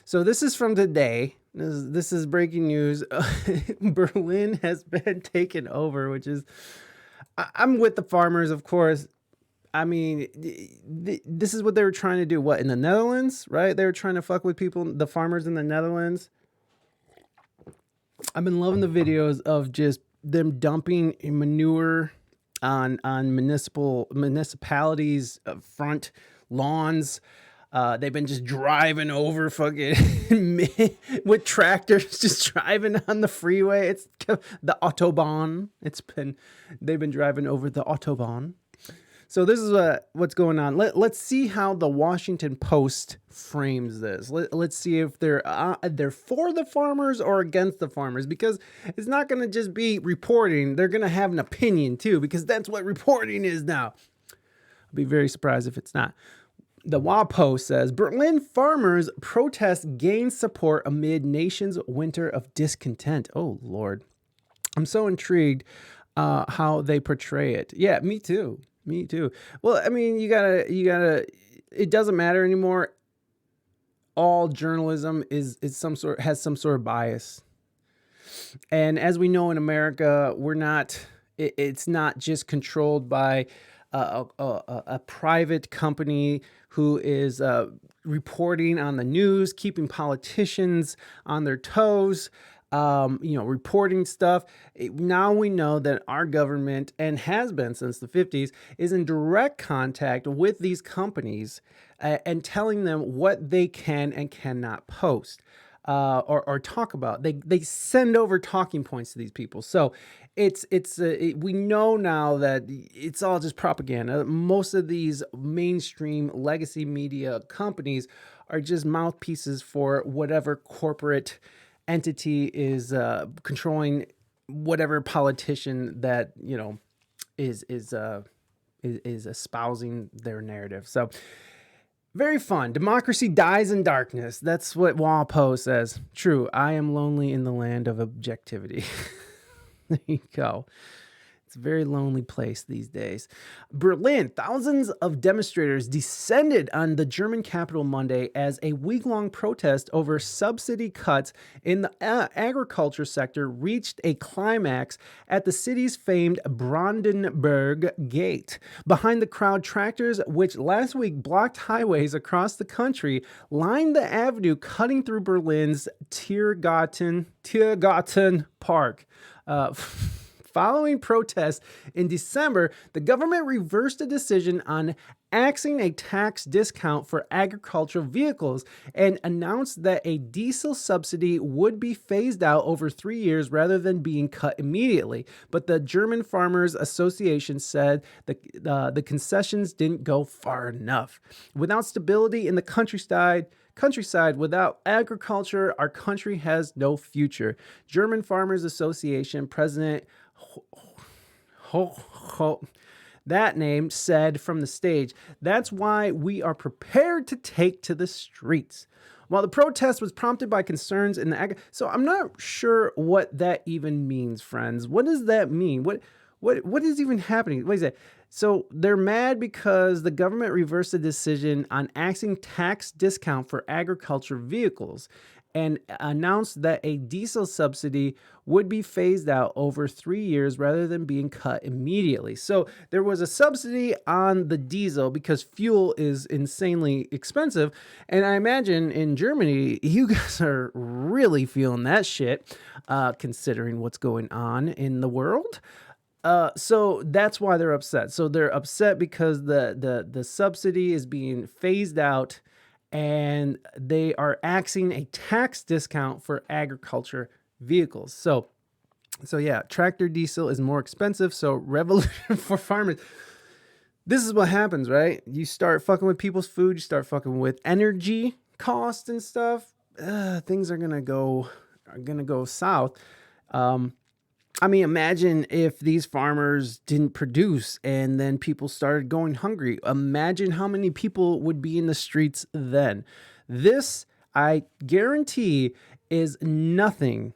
So this is from today. This is breaking news. Berlin has been taken over, which is I'm with the farmers, of course. I mean, this is what they were trying to do. What, in the Netherlands, right? They were trying to fuck with people, the farmers in the Netherlands. I've been loving the videos of just them dumping manure on municipalities front lawns. They've been just driving over fucking with tractors, just driving on the freeway. It's the Autobahn. They've been driving over the Autobahn. So this is what's going on. Let's see how the Washington Post frames this. Let's see if they're for the farmers or against the farmers, because it's not going to just be reporting. They're going to have an opinion too, because that's what reporting is now. I'll be very surprised if it's not. The WaPo says Berlin farmers protest gains support amid nation's winter of discontent. Oh Lord, I'm so intrigued how they portray it. Yeah, me too. Me too. Well, I mean, you gotta. It doesn't matter anymore. All journalism has some sort of bias, and as we know in America, we're not. It's not just controlled by a private company who is reporting on the news, keeping politicians on their toes. Reporting stuff. Now we know that our government, and has been since the 50s, is in direct contact with these companies and telling them what they can and cannot post or talk about. They send over talking points to these people. So we know now that it's all just propaganda. Most of these mainstream legacy media companies are just mouthpieces for whatever corporate entity is controlling whatever politician that is espousing their narrative. So very fun. Democracy dies in darkness. That's what WaPo says. True. I am lonely in the land of objectivity. There you go. It's a very lonely place these days. Berlin, thousands of demonstrators descended on the German capital Monday as a week-long protest over subsidy cuts in the agriculture sector reached a climax at the city's famed Brandenburg Gate. Behind the crowd, tractors, which last week blocked highways across the country, lined the avenue cutting through Berlin's Tiergarten Park. Following protests in December, the government reversed a decision on axing a tax discount for agricultural vehicles and announced that a diesel subsidy would be phased out over 3 years rather than being cut immediately. But the German Farmers Association said the concessions didn't go far enough. Without stability in the countryside, without agriculture, our country has no future. German Farmers Association President that name said from the stage, "That's why we are prepared to take to the streets." While the protest was prompted by concerns in the so I'm not sure what that even means, friends. What does that mean? What is even happening? What is that? So they're mad because the government reversed a decision on axing tax discount for agriculture vehicles and announced that a diesel subsidy would be phased out over 3 years rather than being cut immediately. So there was a subsidy on the diesel because fuel is insanely expensive. And I imagine in Germany, you guys are really feeling that shit, considering what's going on in the world. So that's why they're upset. So they're upset because the subsidy is being phased out and they are axing a tax discount for agriculture vehicles. So yeah, tractor diesel is more expensive. So revolution for farmers. This is what happens, right? You start fucking with people's food. You start fucking with energy costs and stuff. Things are gonna go south. I mean, imagine if these farmers didn't produce and then people started going hungry. Imagine how many people would be in the streets then. This, I guarantee, is nothing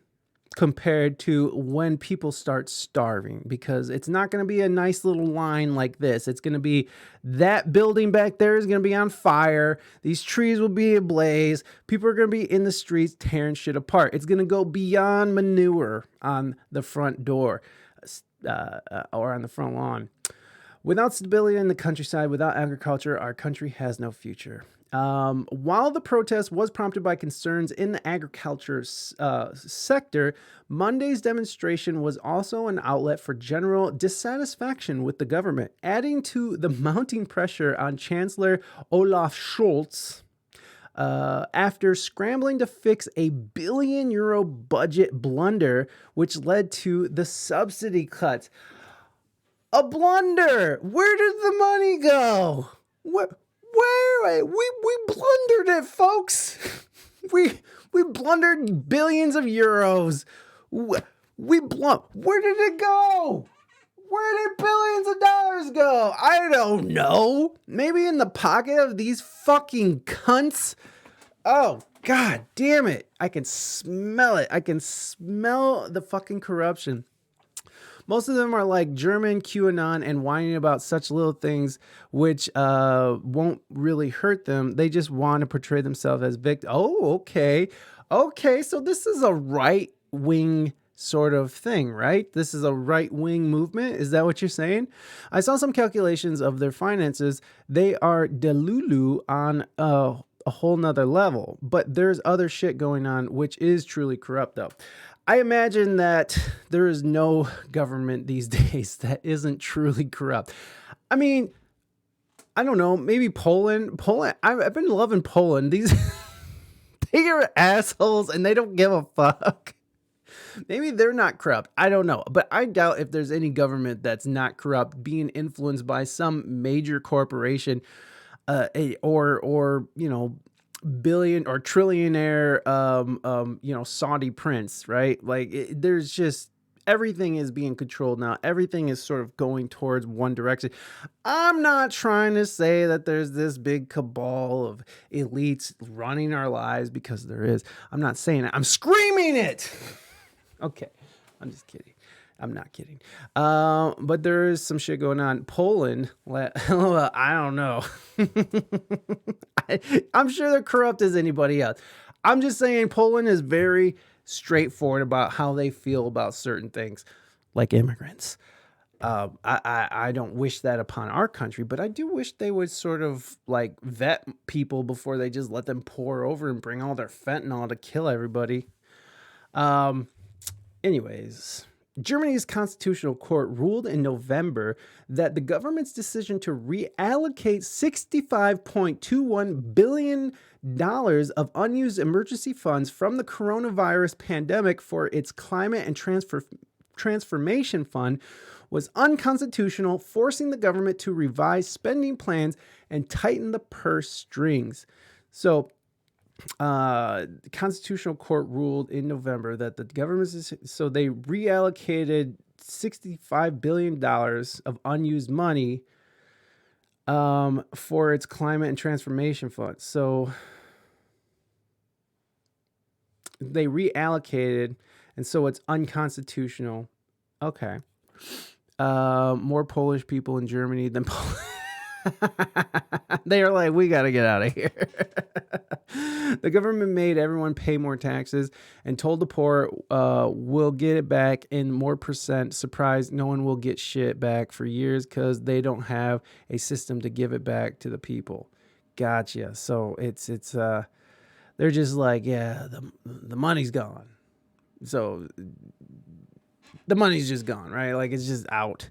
compared to when people start starving, because it's not going to be a nice little line like this. It's going to be that building back there is going to be on fire. These trees will be ablaze. People are going to be in the streets tearing shit apart. It's going to go beyond manure on the front door or on the front lawn. Without stability in the countryside, without agriculture, our country has no future. While the protest was prompted by concerns in the agriculture sector, Monday's demonstration was also an outlet for general dissatisfaction with the government, adding to the mounting pressure on Chancellor Olaf Scholz after scrambling to fix a €1 billion budget blunder, which led to the subsidy cuts. A blunder! Where did the money go? Where we blundered it, folks. We blundered billions of euros. Where did it go? Where did billions of dollars go? I don't know. Maybe in the pocket of these fucking cunts. Oh, god damn it. I can smell it. I can smell the fucking corruption. Most of them are like German QAnon and whining about such little things which won't really hurt them. They just want to portray themselves as victims. Oh, okay. Okay, so this is a right-wing sort of thing, right? This is a right-wing movement. Is that what you're saying? I saw some calculations of their finances. They are delulu on a whole nother level. But there's other shit going on which is truly corrupt, though. I imagine that there is no government these days that isn't truly corrupt. I mean, I don't know, maybe Poland. I've been loving Poland. They are assholes and they don't give a fuck. Maybe they're not corrupt. I don't know. But I doubt if there's any government that's not corrupt, being influenced by some major corporation or billion or trillionaire Saudi prince, right? Like there's just everything is being controlled now. Everything is sort of going towards one direction. I'm not trying to say that there's this big cabal of elites running our lives, because there is. I'm not saying it. I'm screaming it. Okay, I'm just kidding. I'm not kidding. But there is some shit going on. Poland, I don't know. I'm sure they're corrupt as anybody else. I'm just saying Poland is very straightforward about how they feel about certain things, like immigrants. I don't wish that upon our country, but I do wish they would sort of like vet people before they just let them pour over and bring all their fentanyl to kill everybody. Anyways, Germany's constitutional court ruled in November that the government's decision to reallocate $65.21 billion of unused emergency funds from the coronavirus pandemic for its climate and transformation fund was unconstitutional, forcing the government to revise spending plans and tighten the purse strings. So, the Constitutional Court ruled in November that the government they reallocated $65 billion of unused money for its climate and transformation fund. So they reallocated, and so it's unconstitutional. Okay. More Polish people in Germany than they are like, we got to get out of here. The government made everyone pay more taxes and told the poor, we'll get it back in more percent. Surprise, no one will get shit back for years because they don't have a system to give it back to the people. Gotcha. So it's they're just like, yeah, the money's gone. So the money's just gone, right? Like it's just out.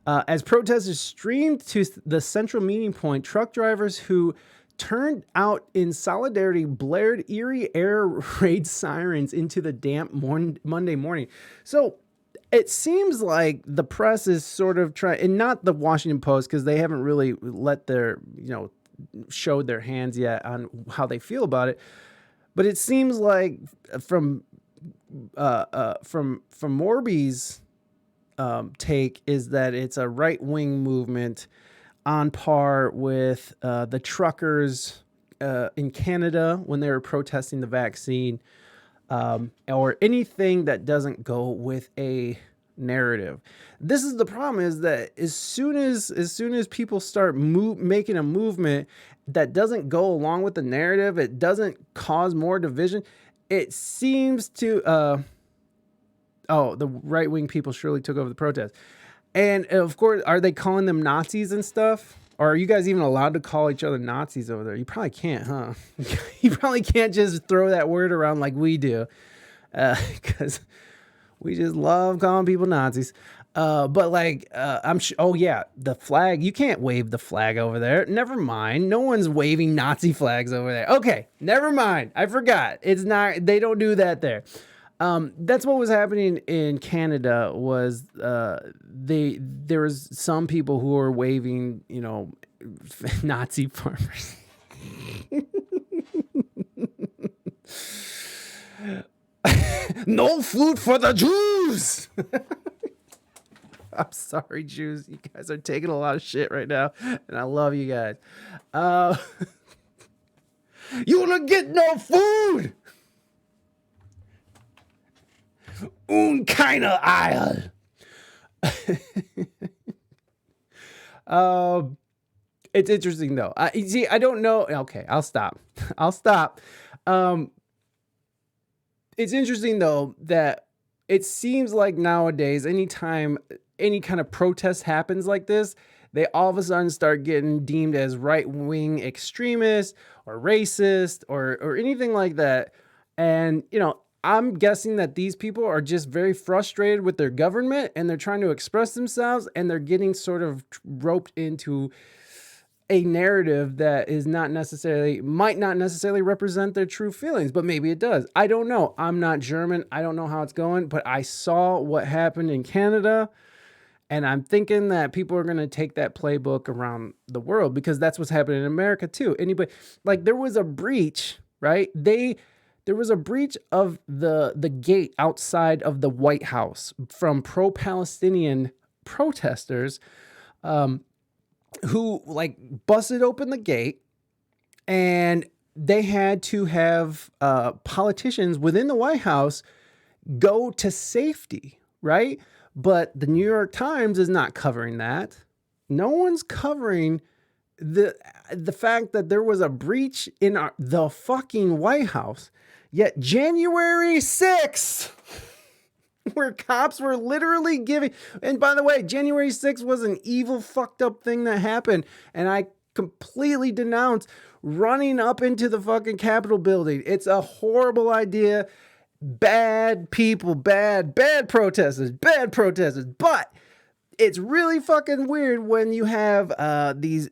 As protesters streamed to the central meeting point, truck drivers who turned out in solidarity blared eerie air raid sirens into the damp Monday morning. So it seems like the press is sort of trying, and not the Washington Post, because they haven't really let their, showed their hands yet on how they feel about it. But it seems like from Morby's take is that it's a right-wing movement on par with the truckers in Canada when they were protesting the vaccine. or anything that doesn't go with a narrative. This is the problem, is that as soon as people start making a movement that doesn't go along with the narrative, it doesn't cause more division. It seems to the right-wing people surely took over the protest. And of course, are they calling them Nazis and stuff? Or are you guys even allowed to call each other Nazis over there? You probably can't, huh? You probably can't just throw that word around like we do. Because we just love calling people Nazis. But like, I'm sure, oh yeah, the flag, you can't wave the flag over there. Never mind. No one's waving Nazi flags over there. Okay, never mind. I forgot. It's not, they don't do that there. That's what was happening in Canada. Was there was some people who were waving, Nazi farmers. No food for the Jews. I'm sorry, Jews. You guys are taking a lot of shit right now, and I love you guys. You wanna get no food? Keine Eil. It's interesting though. See, I don't know. Okay, I'll stop. It's interesting though that it seems like nowadays, anytime any kind of protest happens like this, they all of a sudden start getting deemed as right-wing extremists or racist or anything like that. And, I'm guessing that these people are just very frustrated with their government, and they're trying to express themselves, and they're getting sort of roped into a narrative that might not necessarily represent their true feelings, but maybe it does. I don't know. I'm not German. I don't know how it's going, but I saw what happened in Canada, and I'm thinking that people are going to take that playbook around the world, because that's what's happening in America too. Anybody, like, there was a breach, right? There was a breach of the gate outside of the White House from pro-Palestinian protesters, who like busted open the gate, and they had to have politicians within the White House go to safety, right? But the New York Times is not covering that. No one's covering the fact that there was a breach in the fucking White House. Yet January 6th, where cops were literally giving, and by the way, January 6th was an evil, fucked up thing that happened, and I completely denounce running up into the fucking Capitol building. It's a horrible idea. Bad people, bad protesters, but it's really fucking weird when you have these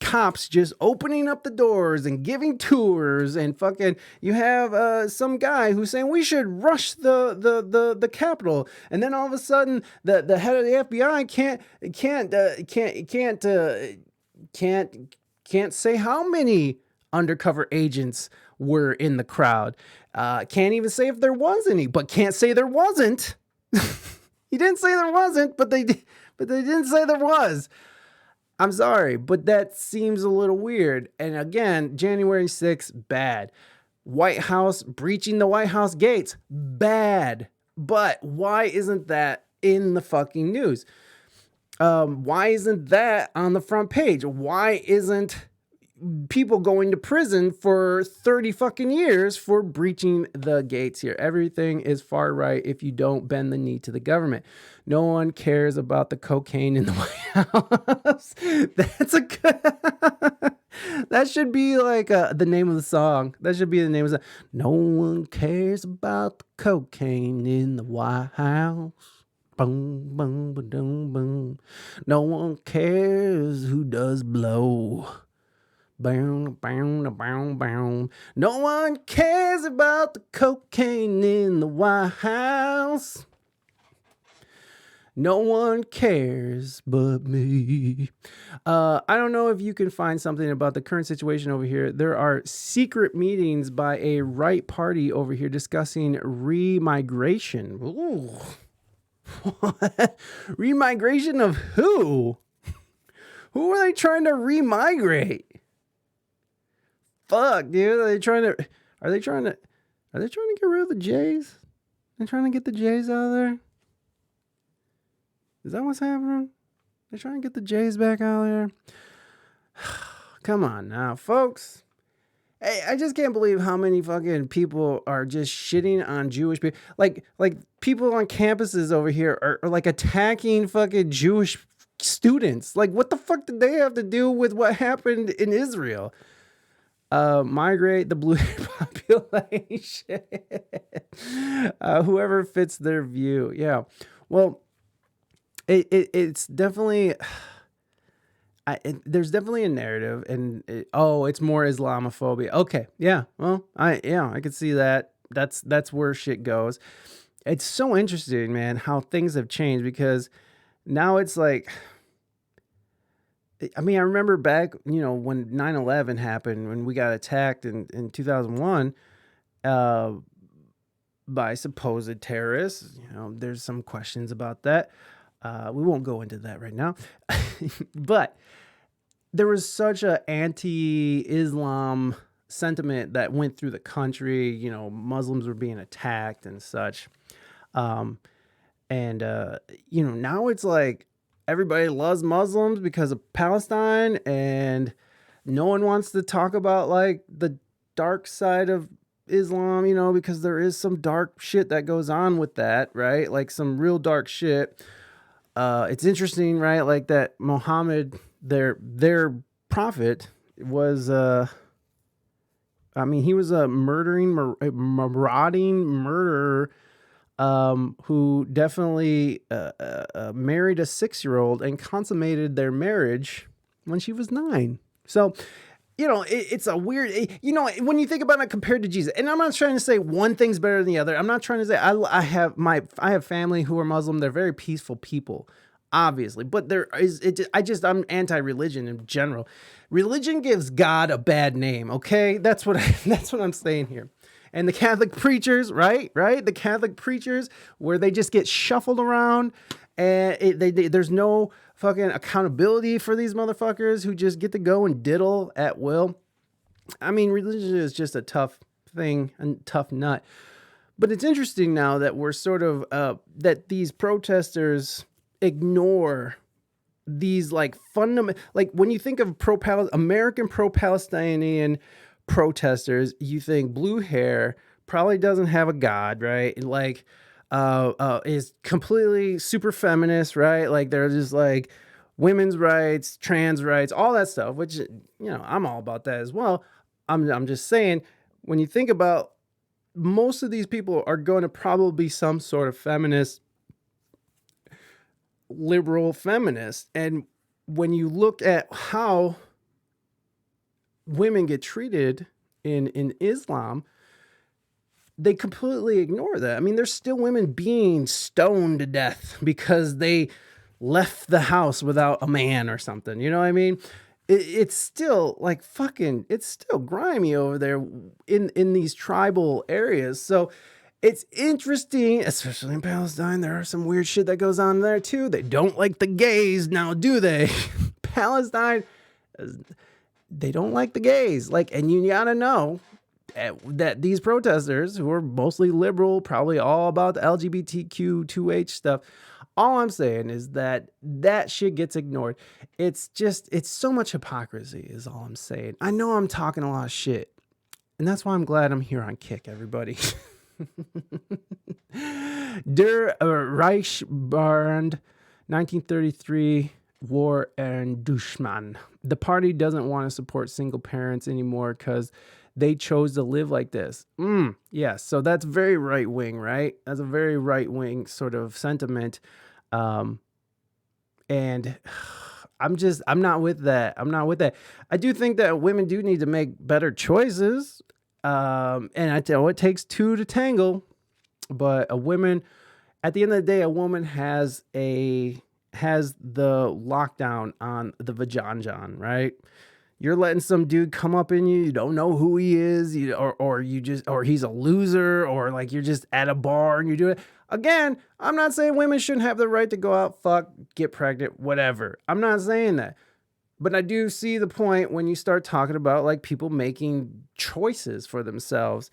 cops just opening up the doors and giving tours, and fucking you have some guy who's saying we should rush the Capitol, and then all of a sudden the head of the FBI can't say how many undercover agents were in the crowd. Can't even say if there was any, but can't say there wasn't. He didn't say there wasn't, but they didn't say there was. I'm sorry, but that seems a little weird. And again, January 6th, bad. White House, breaching the White House gates, bad. But why isn't that in the fucking news? Why isn't that on the front page? Why isn't people going to prison for 30 fucking years for breaching the gates here? Everything is far right if you don't bend the knee to the government. No one cares about the cocaine in the White House. That's a good... That should be like the name of the song. That should be the name of the song. No one cares about the cocaine in the White House. Boom, boom, boom, boom. No one cares who does blow. Boom, boom, boom, boom. No one cares about the cocaine in the White House. No one cares but me. I don't know if you can find something about the current situation over here. There are secret meetings by a right party over here discussing remigration. Ooh. What? Remigration of who? Who are they trying to remigrate? Fuck, dude. Are they trying to Are they trying to get rid of the Jays? They're trying to get the Jays out of there? Is that what's happening? They're trying to get the Jays back out of there? Come on now, folks. Hey, I just can't believe how many fucking people are just shitting on Jewish people. Like people on campuses over here are like attacking fucking Jewish students. Like, what the fuck did they have to do with what happened in Israel? Migrate the blue population. Whoever fits their view. Yeah. Well, it's definitely... there's definitely a narrative, and it's more Islamophobia. Okay, yeah, well, I could see that. That's where shit goes. It's so interesting, man, how things have changed, because now it's like, I mean, I remember back, when 9/11 happened, when we got attacked in 2001 by supposed terrorists. There's some questions about that. We won't go into that right now, but there was such a anti-Islam sentiment that went through the country. Muslims were being attacked and such. Now it's like everybody loves Muslims because of Palestine, and no one wants to talk about like the dark side of Islam, because there is some dark shit that goes on with that, right? Like some real dark shit. It's interesting, right? Like that Muhammad, their prophet was, he was a marauding murderer, who definitely married a 6-year-old and consummated their marriage when she was 9. So, it's a weird, when you think about it compared to Jesus, and I'm not trying to say one thing's better than the other. I'm not trying to say I have family who are Muslim. They're very peaceful people, obviously, but I'm anti-religion in general. Religion gives God a bad name. Okay. That's what I'm saying here. And the Catholic preachers, right? The Catholic preachers, where they just get shuffled around, and there's no fucking accountability for these motherfuckers who just get to go and diddle at will. I mean, religion is just a tough thing and tough nut. But it's interesting now that we're sort of, that these protesters ignore these like fundamental, like when you think of American pro-Palestinian protesters, you think blue hair, probably doesn't have a god, right? Like, is completely super feminist, right? Like they're just like women's rights, trans rights, all that stuff, which, I'm all about that as well. I'm just saying, when you think about, most of these people are going to probably be some sort of feminist, liberal feminist. And when you look at how women get treated in Islam, they completely ignore that. I mean, there's still women being stoned to death because they left the house without a man or something. You know what I mean? It's still like it's still grimy over there in these tribal areas. So it's interesting, especially in Palestine. There are some weird shit that goes on there too. They don't like the gays now, do they? Palestine, they don't like the gays. Like, and you gotta know that these protesters, who are mostly liberal, probably all about the LGBTQ2H stuff, all I'm saying is that shit gets ignored. It's so much hypocrisy is all I'm saying. I know I'm talking a lot of shit, and that's why I'm glad I'm here on Kick, everybody. Der Reichsband, 1933, War and Dushman. The party doesn't want to support single parents anymore because they chose to live like this. Yes, so that's very right wing, right? That's a very right wing sort of sentiment. And I'm not with that. I do think that women do need to make better choices. And I know it takes two to tangle, but a woman, at the end of the day, a woman has the lockdown on the vajanjan, right? You're letting some dude come up in you. You don't know who he is, or he's a loser, or like you're just at a bar and you do it. Again, I'm not saying women shouldn't have the right to go out, fuck, get pregnant, whatever. I'm not saying that. But I do see the point when you start talking about like people making choices for themselves.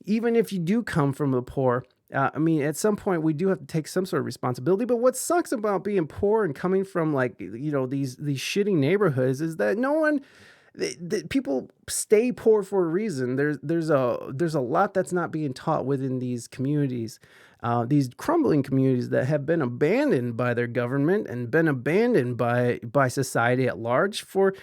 even if you do come from the poor, I mean, at some point we do have to take some sort of responsibility. But what sucks about being poor and coming from like, these shitty neighborhoods is that no one, people stay poor for a reason. There's a lot that's not being taught within these communities, these crumbling communities that have been abandoned by their government and been abandoned by society at large for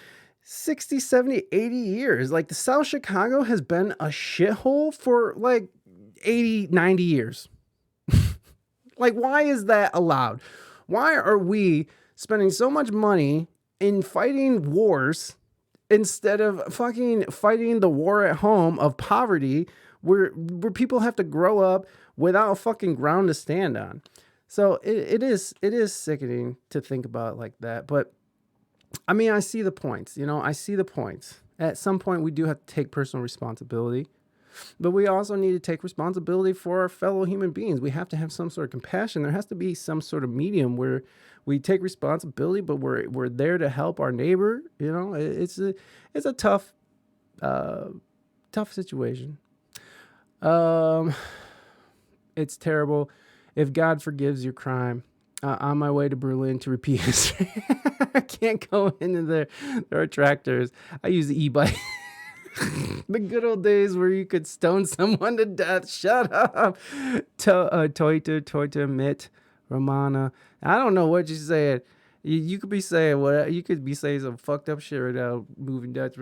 60, 70, 80 years. Like the South Chicago has been a shithole for like 80, 90 years. Like, why is that allowed? Why are we spending so much money in fighting wars instead of fucking fighting the war at home of poverty where people have to grow up without a fucking ground to stand on? So it is sickening to think about it like that. But I mean, I see the points, I see the points. At some point we do have to take personal responsibility, but we also need to take responsibility for our fellow human beings. We have to have some sort of compassion. There has to be some sort of medium where we take responsibility, but we're there to help our neighbor. It's a tough situation. It's terrible. If God forgives your crime, on my way to Berlin to repeat history. I can't go into there. There are tractors. I use the e-bike. The good old days where you could stone someone to death. Shut up. Toita, Mit, Romana. I don't know what you're saying. You could be saying what? You could be saying some fucked up shit right now. Moving Dutch.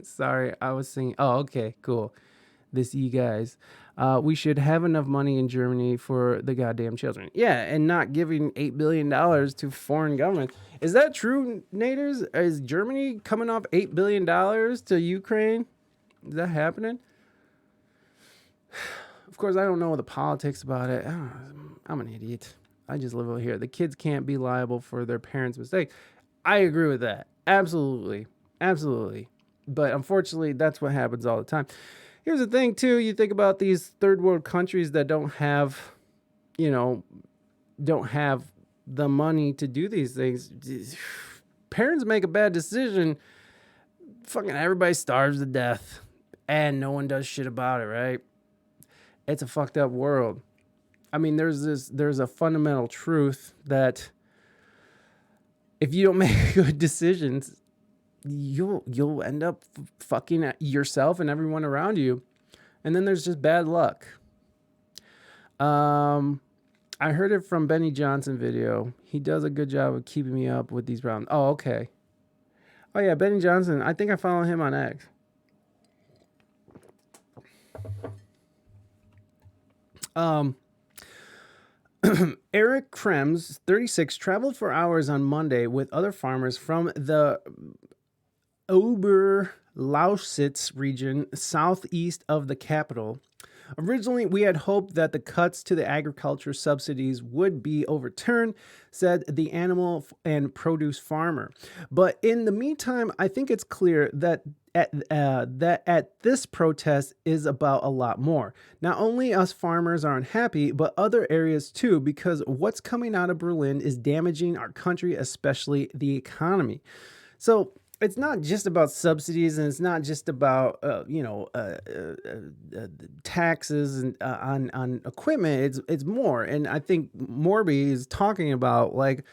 Sorry, I was singing. Oh, okay, cool. This guys. We should have enough money in Germany for the goddamn children. Yeah, and not giving $8 billion to foreign governments. Is that true, Naders? Is Germany coming off $8 billion to Ukraine? Is that happening? Of course, I don't know the politics about it. I'm an idiot. I just live over here. The kids can't be liable for their parents' mistakes. I agree with that. Absolutely. Absolutely. But unfortunately, that's what happens all the time. Here's the thing, too. You think about these third world countries that don't have the money to do these things. Parents make a bad decision. Fucking everybody starves to death and no one does shit about it, right? It's a fucked up world. I mean, there's a fundamental truth that if you don't make good decisions, you'll end up fucking yourself and everyone around you. And then there's just bad luck. I heard it from Benny Johnson video. He does a good job of keeping me up with these problems. Oh, okay. Oh yeah, Benny Johnson. I think I follow him on X. Eric Krems, 36, traveled for hours on Monday with other farmers from the Oberlausitz region southeast of the capital. Originally, we had hoped that the cuts to the agriculture subsidies would be overturned, said the animal and produce farmer. But in the meantime, I think it's clear that at this protest is about a lot more. Not only us farmers are unhappy, but other areas too, because what's coming out of Berlin is damaging our country, especially the economy. So it's not just about subsidies, and it's not just about taxes and on equipment. It's more, and I think Morby is talking about like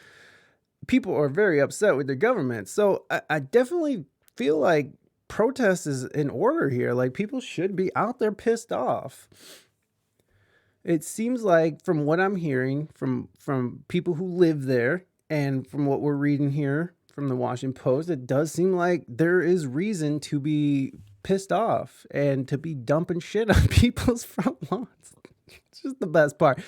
people are very upset with their government. So I definitely feel like protest is in order here. Like people should be out there pissed off. It seems like from what I'm hearing from people who live there and from what we're reading here from the Washington Post, it does seem like there is reason to be pissed off and to be dumping shit on people's front lawns. It's just the best part.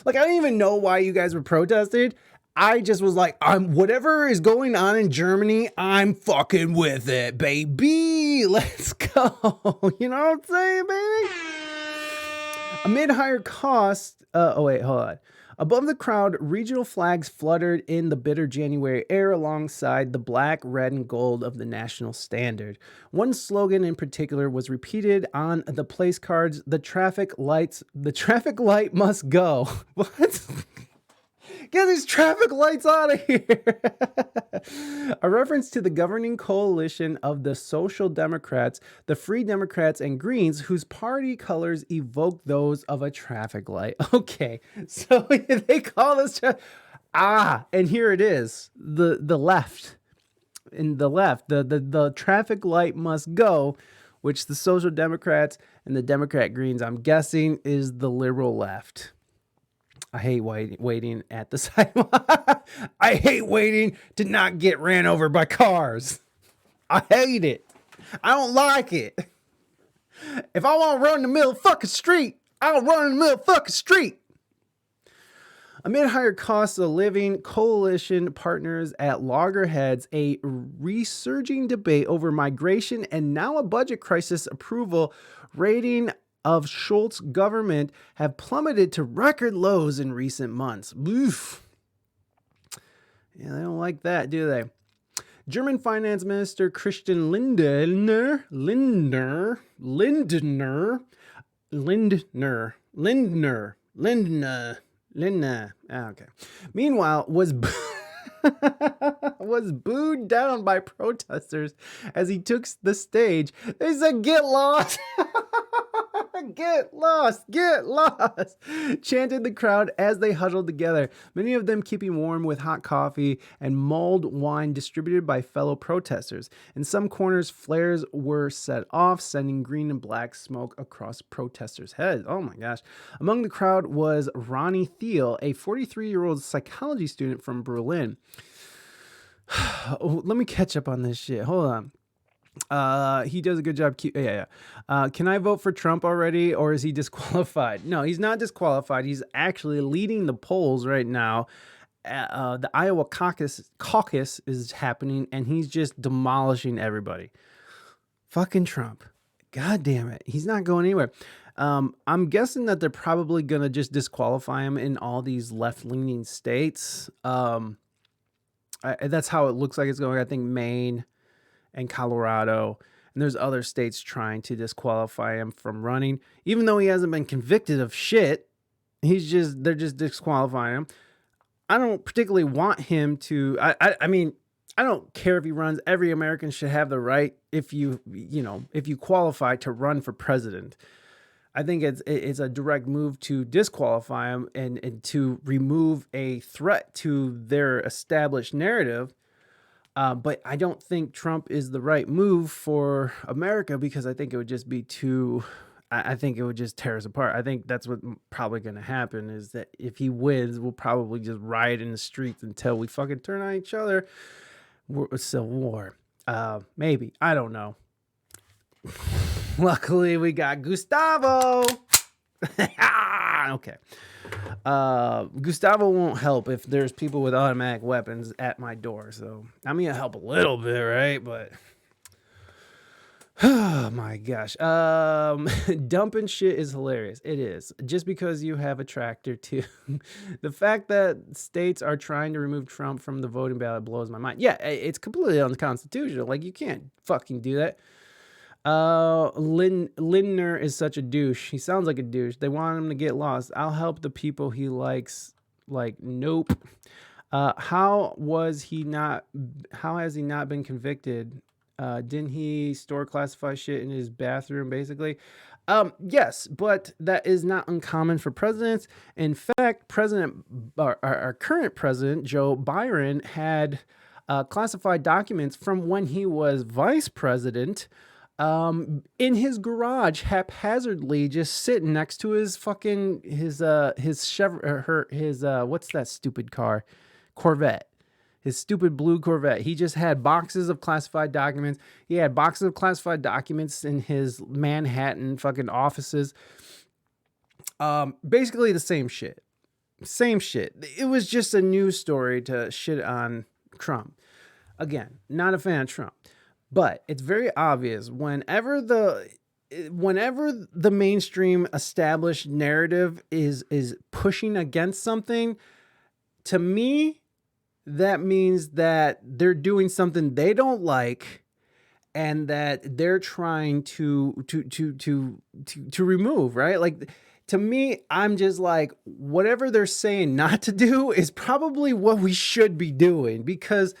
Like, I don't even know why you guys were protesting. I just was like, whatever is going on in Germany, I'm fucking with it, baby. Let's go. You know what I'm saying, baby? Amid higher costs, hold on. Above the crowd, regional flags fluttered in the bitter January air alongside the black, red, and gold of the national standard. One slogan in particular was repeated on the place cards: the traffic light must go. What? Get these traffic lights out of here. A reference to the governing coalition of the Social Democrats, the Free Democrats, and Greens, whose party colors evoke those of a traffic light. Okay, so they call this... and here it is. The left. In the left, the traffic light must go, which the Social Democrats and the Democrat Greens, I'm guessing, is the liberal left. I hate waiting at the sidewalk. I hate waiting to not get ran over by cars. I hate it. I don't like it. If I want to run in the middle of the fucking street, I'll run in the middle of the fucking street. Amid higher costs of living, coalition partners at loggerheads, a resurging debate over migration, and now a budget crisis approval rating of Schultz's government have plummeted to record lows in recent months. Oof. Yeah, they don't like that, do they? German Finance Minister Christian Lindner. Okay. Meanwhile, was booed down by protesters as he took the stage. They said, "Get lost." Get lost, get lost, chanted the crowd as they huddled together, many of them keeping warm with hot coffee and mulled wine distributed by fellow protesters. In some corners, flares were set off, sending green and black smoke across protesters' heads. Oh my gosh. Among the crowd was Ronnie Thiel, a 43-year-old psychology student from Berlin. Let me catch up on this shit. Hold on. He does a good job. Can I vote for Trump already, or is he disqualified? No, he's not disqualified. He's actually leading the polls right now. The Iowa caucus is happening, and he's just demolishing everybody. Fucking Trump. God damn it. He's not going anywhere. I'm guessing that they're probably going to just disqualify him in all these left-leaning states. That's how it looks like it's going. I think Maine and Colorado, and there's other states trying to disqualify him from running, even though he hasn't been convicted of shit. They're just disqualifying him. I don't particularly want him to. I mean, I don't care if he runs. Every American should have the right, if you qualify to run for president. I think it's a direct move to disqualify him and to remove a threat to their established narrative. But I don't think Trump is the right move for America, because I think it would just be I think it would just tear us apart. I think that's what's probably going to happen, is that if he wins, we'll probably just riot in the streets until we fucking turn on each other. Civil war. Maybe. I don't know. Luckily, we got Gustavo. Okay. Gustavo won't help if there's people with automatic weapons at my door. So I'm going to help a little bit, right? But oh my gosh. Dumping shit is hilarious. It is. Just because you have a tractor too. The fact that states are trying to remove Trump from the voting ballot blows my mind. Yeah, it's completely unconstitutional. Like, you can't fucking do that. Lindner is such a douche. He sounds like a douche. They want him to get lost. I'll help the people he likes. Like, nope. How has he not been convicted? Didn't he store classified shit in his bathroom, basically? Yes, but that is not uncommon for presidents. In fact, our current president, Joe Biden, had classified documents from when he was vice president in his garage, haphazardly, just sitting next to his fucking what's that stupid car? Corvette. His stupid blue Corvette. He just had boxes of classified documents. He had boxes of classified documents in his Manhattan fucking offices. Basically the same shit. Same shit. It was just a news story to shit on Trump. Again, not a fan of Trump. But it's very obvious whenever the mainstream established narrative is pushing against something, to me, that means that they're doing something they don't like, and that they're trying to remove, right? Like, to me, I'm just like, whatever they're saying not to do is probably what we should be doing, because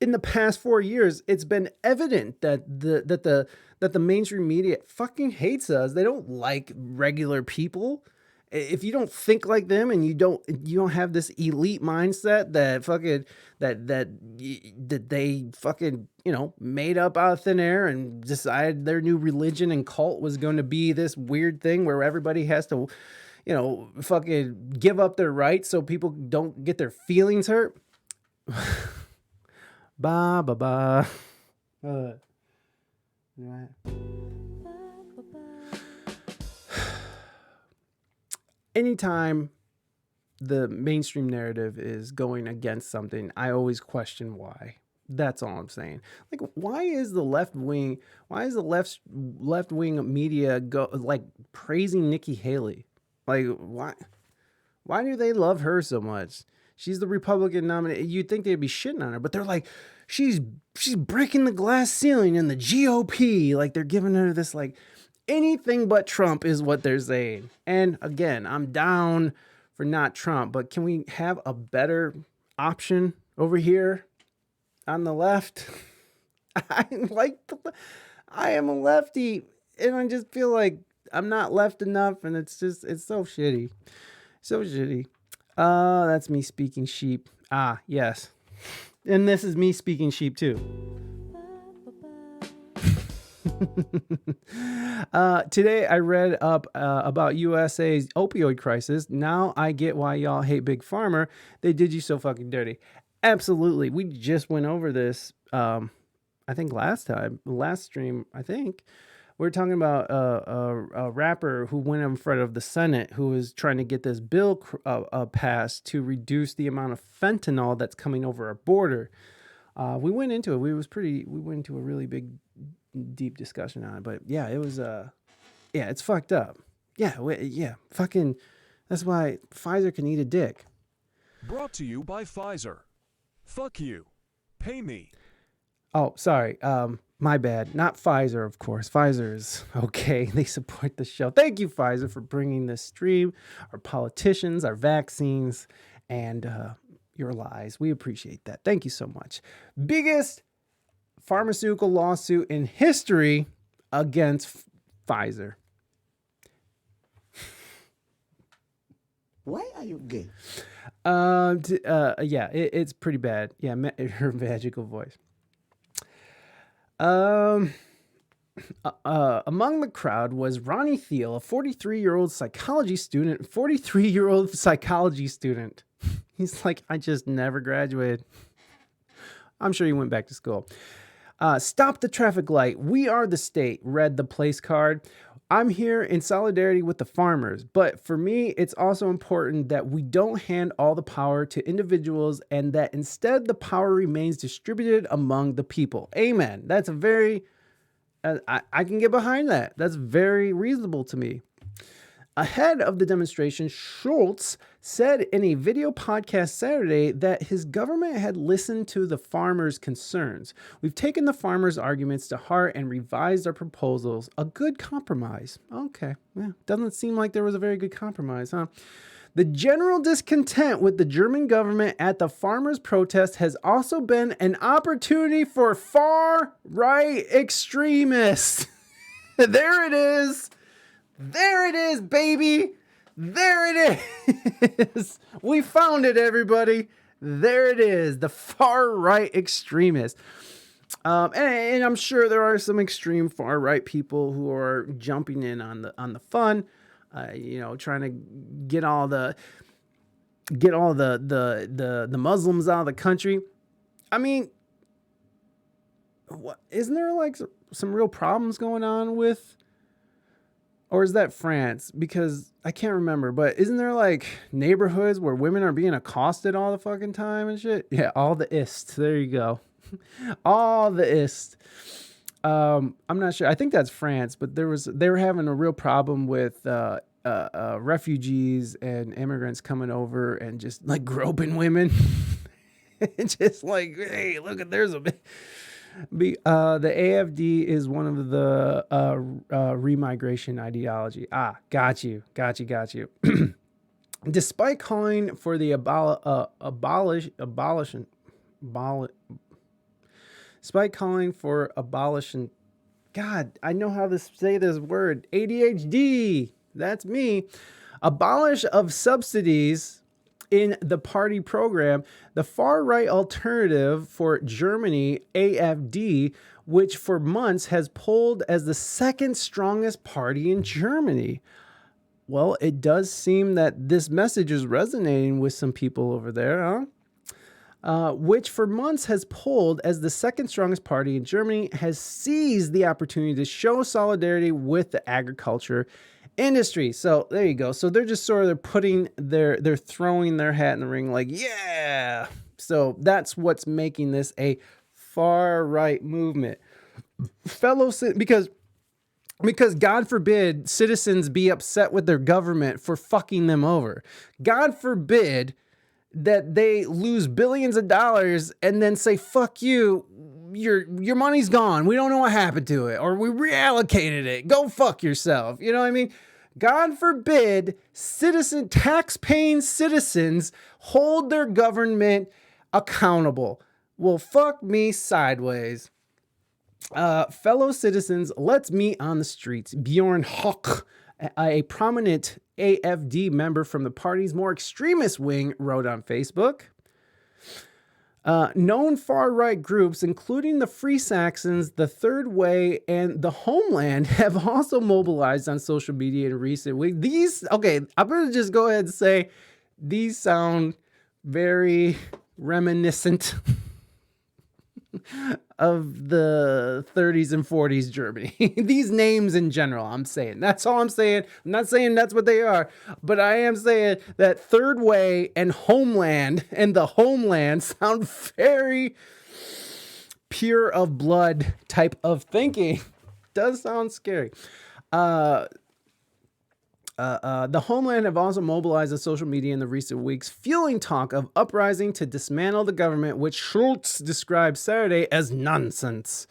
in the past 4 years, it's been evident that the mainstream media fucking hates us. They don't like regular people. If you don't think like them and you don't have this elite mindset that fucking that they fucking, you know, made up out of thin air and decided their new religion and cult was going to be this weird thing where everybody has to, you know, fucking give up their rights so people don't get their feelings hurt. Ba ba ba. Anytime the mainstream narrative is going against something, I always question why. That's all I'm saying. Like, why is the left wing media praising Nikki Haley? Like, why do they love her so much? She's the Republican nominee. You'd think they'd be shitting on her, but they're like, she's breaking the glass ceiling in the GOP. Like, they're giving her this, like, anything but Trump is what they're saying. And again, I'm down for not Trump, but can we have a better option over here on the left? I am a lefty, and I just feel like I'm not left enough, and it's so shitty. So shitty. That's me speaking sheep. Ah, yes. And this is me speaking sheep too. Today I read up about USA's opioid crisis. Now I get why y'all hate Big Pharma. They did you so fucking dirty. Absolutely. We just went over this, I think last stream, I think. We're talking about a rapper who went in front of the Senate who was trying to get this bill passed to reduce the amount of fentanyl that's coming over our border. We went into it. We went into a really big, deep discussion on it. But yeah, it was it's fucked up. Yeah, fucking. That's why Pfizer can eat a dick. Brought to you by Pfizer. Fuck you. Pay me. Oh, sorry. My bad. Not Pfizer, of course. Pfizer is okay. They support the show. Thank you, Pfizer, for bringing this stream, our politicians, our vaccines, and your lies. We appreciate that. Thank you so much. Biggest pharmaceutical lawsuit in history against Pfizer. Why are you gay? It's pretty bad. Yeah, her magical voice. Among the crowd was Ronnie Thiel, a 43-year-old psychology student. He's like, I just never graduated. I'm sure he went back to school. Stop the traffic light. We are the state, read the place card. I'm here in solidarity with the farmers, but for me, it's also important that we don't hand all the power to individuals and that instead the power remains distributed among the people. Amen. That's a very, I can get behind that. That's very reasonable to me. Ahead of the demonstration, Schultz said in a video podcast Saturday that his government had listened to the farmers' concerns. We've taken the farmers' arguments to heart and revised our proposals. A good compromise. Okay, yeah, doesn't seem like there was a very good compromise, huh? The general discontent with the German government at the farmers' protest has also been an opportunity for far-right extremists. There it is. There it is, baby. There it is. We found it, everybody. There it is. The far-right extremists. And I'm sure there are some extreme far-right people who are jumping in on the fun, trying to get all the Muslims out of the country. I mean, isn't there like some real problems going on with? Or is that France? Because I can't remember, but isn't there like neighborhoods where women are being accosted all the fucking time and shit? Yeah, all the ist. There you go. All the ist. I'm not sure. I think that's France, but they were having a real problem with refugees and immigrants coming over and just like groping women. And just like, hey, look at The AFD is one of the remigration ideology. Got you. Despite calling for the despite calling for abolition. God, I know how to say this word. ADHD. That's me. Abolish of subsidies in the party program, the far-right alternative for Germany, AFD, which for months has polled as the second strongest party in Germany. Well, it does seem that this message is resonating with some people over there, huh? Which for months has polled as the second strongest party in Germany, has seized the opportunity to show solidarity with the agriculture industry. So there you go. So they're just sort of they're throwing their hat in the ring like, yeah. So that's what's making this a far right movement. Because God forbid citizens be upset with their government for fucking them over. God forbid that they lose billions of dollars and then say, fuck you, your money's gone. We don't know what happened to it, or we reallocated it. Go fuck yourself. You know what I mean? God forbid tax-paying citizens hold their government accountable. Well, fuck me sideways. Fellow citizens, let's meet on the streets. Bjorn Hock, a prominent AFD member from the party's more extremist wing, wrote on Facebook. Known far-right groups, including the Free Saxons, the Third Way, and the Homeland, have also mobilized on social media in recent weeks. I'm going to just go ahead and say these sound very reminiscent of the 30s and 40s Germany. These names in general, I'm saying. That's all I'm saying. I'm not saying that's what they are, but I am saying that Third Way and Homeland and the Homeland sound very pure of blood type of thinking. Does sound scary. The Homeland have also mobilized on social media in the recent weeks, fueling talk of uprising to dismantle the government, which Schultz described Saturday as nonsense.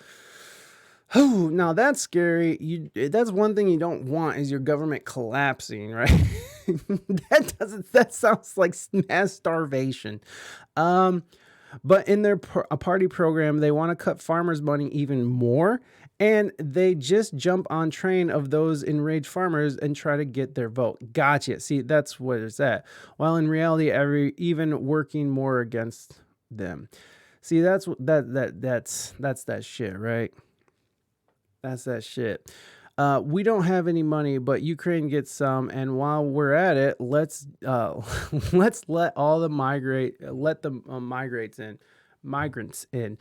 Oh, now that's scary. That's one thing you don't want is your government collapsing, right? That sounds like mass starvation. But in their party program, they want to cut farmers' money even more. And they just jump on train of those enraged farmers and try to get their vote. Gotcha. See, that's what it's at. While in reality, even working more against them. See, that's that shit, right? That's that shit. We don't have any money, but Ukraine gets some. And while we're at it, let's let all the migrants in.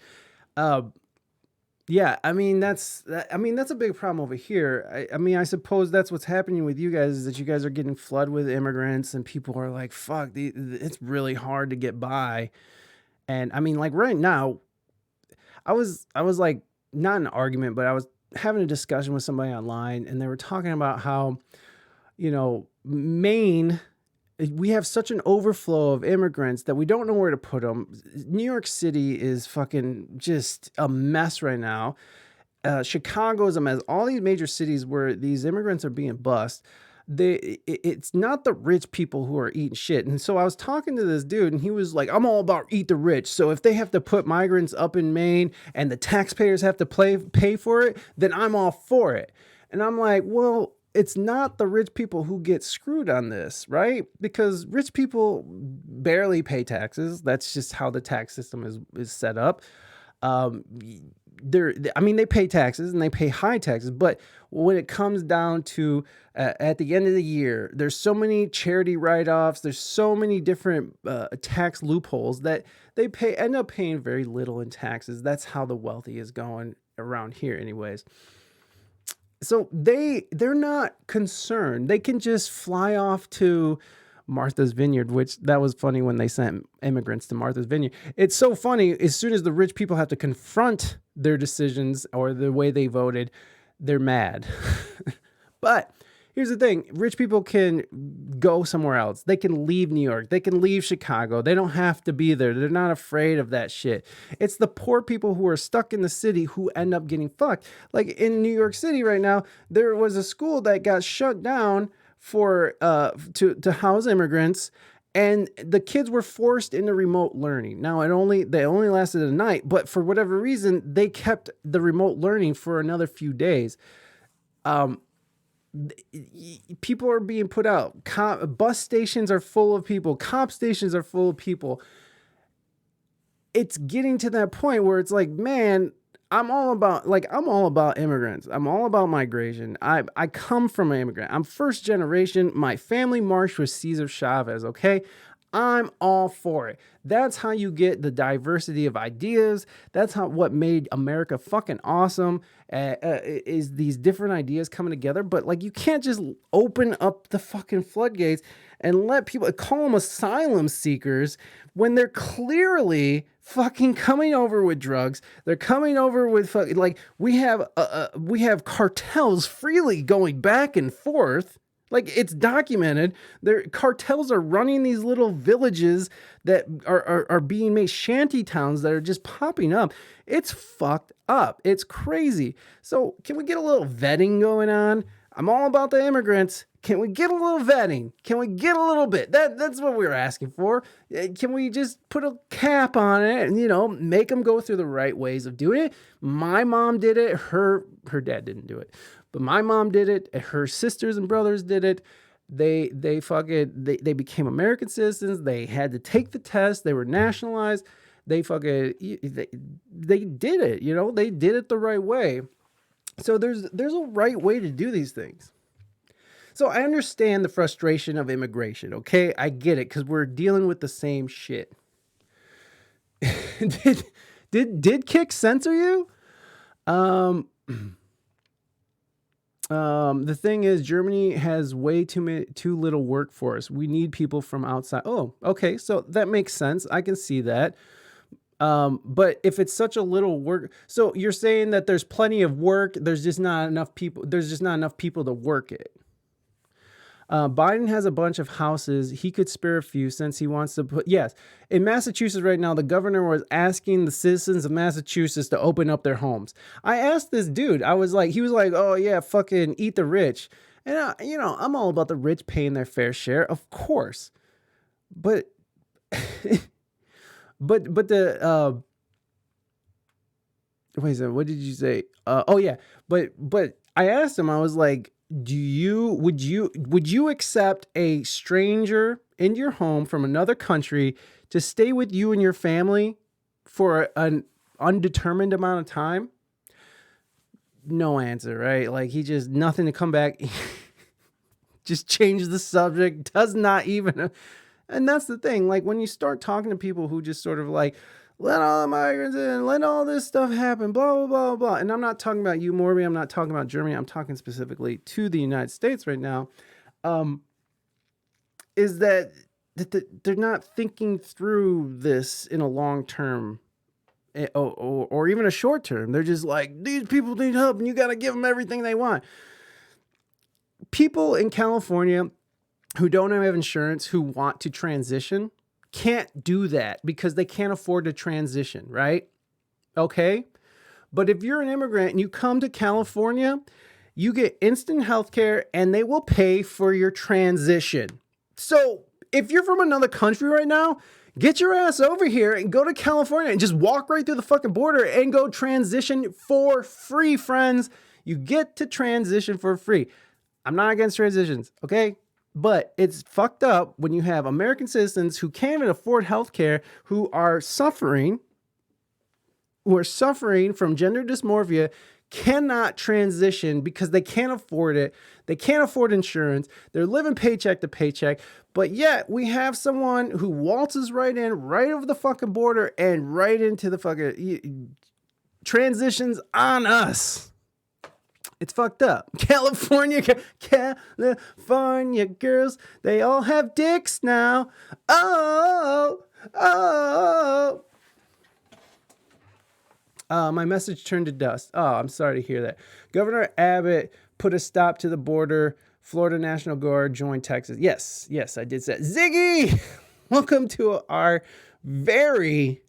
Yeah, I mean that's a big problem over here. I mean, I suppose that's what's happening with you guys, is that you guys are getting flooded with immigrants, and people are like, "Fuck, it's really hard to get by." And I mean, like right now, I was like not an argument, but I was having a discussion with somebody online, and they were talking about how, Maine. We have such an overflow of immigrants that we don't know where to put them. New York City is fucking just a mess right now. Chicago is a mess. All these major cities where these immigrants are being bussed, it's not the rich people who are eating shit. And so I was talking to this dude, and he was like, I'm all about eat the rich. So if they have to put migrants up in Maine and the taxpayers have to pay for it, then I'm all for it. And I'm like, well, it's not the rich people who get screwed on this, right? Because rich people barely pay taxes. That's just how the tax system is set up. They pay taxes, and they pay high taxes. But when it comes down to at the end of the year, there's so many charity write-offs. There's so many different tax loopholes that they end up paying very little in taxes. That's how the wealthy is going around here anyways. So they're not concerned. They can just fly off to Martha's Vineyard, which that was funny when they sent immigrants to Martha's Vineyard. It's so funny. As soon as the rich people have to confront their decisions or the way they voted, they're mad. But here's the thing. Rich people can go somewhere else. They can leave New York. They can leave Chicago. They don't have to be there. They're not afraid of that shit. It's the poor people who are stuck in the city who end up getting fucked. Like in New York City right now, there was a school that got shut down for to house immigrants, and the kids were forced into remote learning. Now they only lasted a night, but for whatever reason, they kept the remote learning for another few days. People are being put out. Bus stations are full of people. Cop stations are full of people. It's getting to that point where it's like, man, I'm all about immigrants. I'm all about migration. I come from an immigrant. I'm first generation. My family marched with Cesar Chavez, okay? I'm all for it. That's how you get the diversity of ideas. That's what made America fucking awesome, is these different ideas coming together. But like, you can't just open up the fucking floodgates and let people call them asylum seekers when they're clearly fucking coming over with drugs. They're coming over with like, we have cartels freely going back and forth. Like, it's documented. Cartels are running these little villages that are being made, shanty towns that are just popping up. It's fucked up. It's crazy. So can we get a little vetting going on? I'm all about the immigrants. Can we get a little vetting? Can we get a little bit? That's what we were asking for. Can we just put a cap on it and, make them go through the right ways of doing it? My mom did it. Her dad didn't do it. But my mom did it. Her sisters and brothers did it. They became American citizens. They had to take the test. They were nationalized. They did it. They did it the right way. So there's a right way to do these things. So I understand the frustration of immigration. Okay, I get it because we're dealing with the same shit. Did Kick censor you? The thing is, Germany has way too little workforce. We need people from outside. Oh, okay. So that makes sense. I can see that. But if it's such a little work, so you're saying that there's plenty of work. There's just not enough people. There's just not enough people to work it. Biden has a bunch of houses. He could spare a few since he wants to put, yes. In Massachusetts right now, the governor was asking the citizens of Massachusetts to open up their homes. I asked this dude, he was like, oh yeah, fucking eat the rich. And I'm all about the rich paying their fair share, of course. But, but the, wait a second, what did you say? Oh yeah, but I asked him, I was like, would you accept a stranger into your home from another country to stay with you and your family for an undetermined amount of time? No answer, right? Like, he just, nothing to come back. Just change the subject, does not even. And that's the thing. Like, when you start talking to people who just sort of like, let all the migrants in, let all this stuff happen, blah, blah, blah, blah. And I'm not talking about you, Morby. I'm not talking about Germany. I'm talking specifically to the United States right now. Is that they're not thinking through this in a long term or even a short term. They're just like, these people need help and you got to give them everything they want. People in California who don't have insurance, who want to transition, can't do that because they can't afford to transition, right? Okay. But if you're an immigrant and you come to California, you get instant health care and they will pay for your transition. So if you're from another country right now, get your ass over here and go to California and just walk right through the fucking border and go transition for free, friends. You get to transition for free. I'm not against transitions, okay? But it's fucked up when you have American citizens who can't even afford healthcare, who are suffering from gender dysmorphia, cannot transition because they can't afford it. They can't afford insurance. They're living paycheck to paycheck. But yet we have someone who waltzes right in, right over the fucking border and right into the fucking transitions on us. It's fucked up. California girls, they all have dicks now. Oh. My message turned to dust. Oh, I'm sorry to hear that. Governor Abbott put a stop to the border. Florida National Guard joined Texas. Yes, I did say that. Ziggy, welcome to our very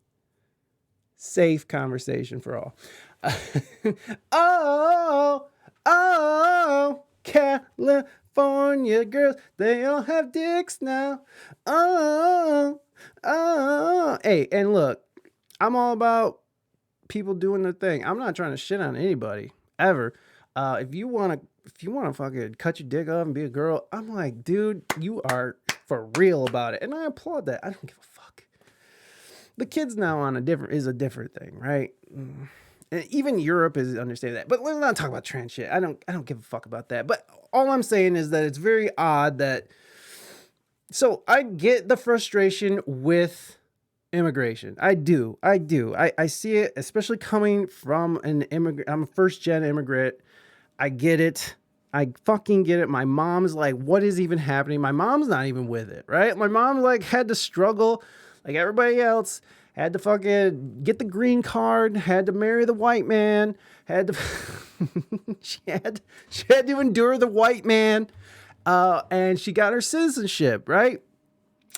safe conversation for all. Oh, California girls, they all have dicks now. Oh. Hey, and look, I'm all about people doing their thing. I'm not trying to shit on anybody ever. If you wanna fucking cut your dick off and be a girl, I'm like, dude, you are for real about it, and I applaud that. I don't give a fuck. The kids now on a different thing, right? And even Europe is understanding that. But let's not talk about trans shit. I don't give a fuck about that. But all I'm saying is that it's very odd that. So I get the frustration with immigration. I do. I see it, especially coming from an immigrant. I'm a first gen immigrant. I get it. I fucking get it. My mom's like, what is even happening? My mom's not even with it, right? My mom like had to struggle like everybody else, had to fucking get the green card, had to marry the white man, had to she had to endure the white man, and she got her citizenship, right?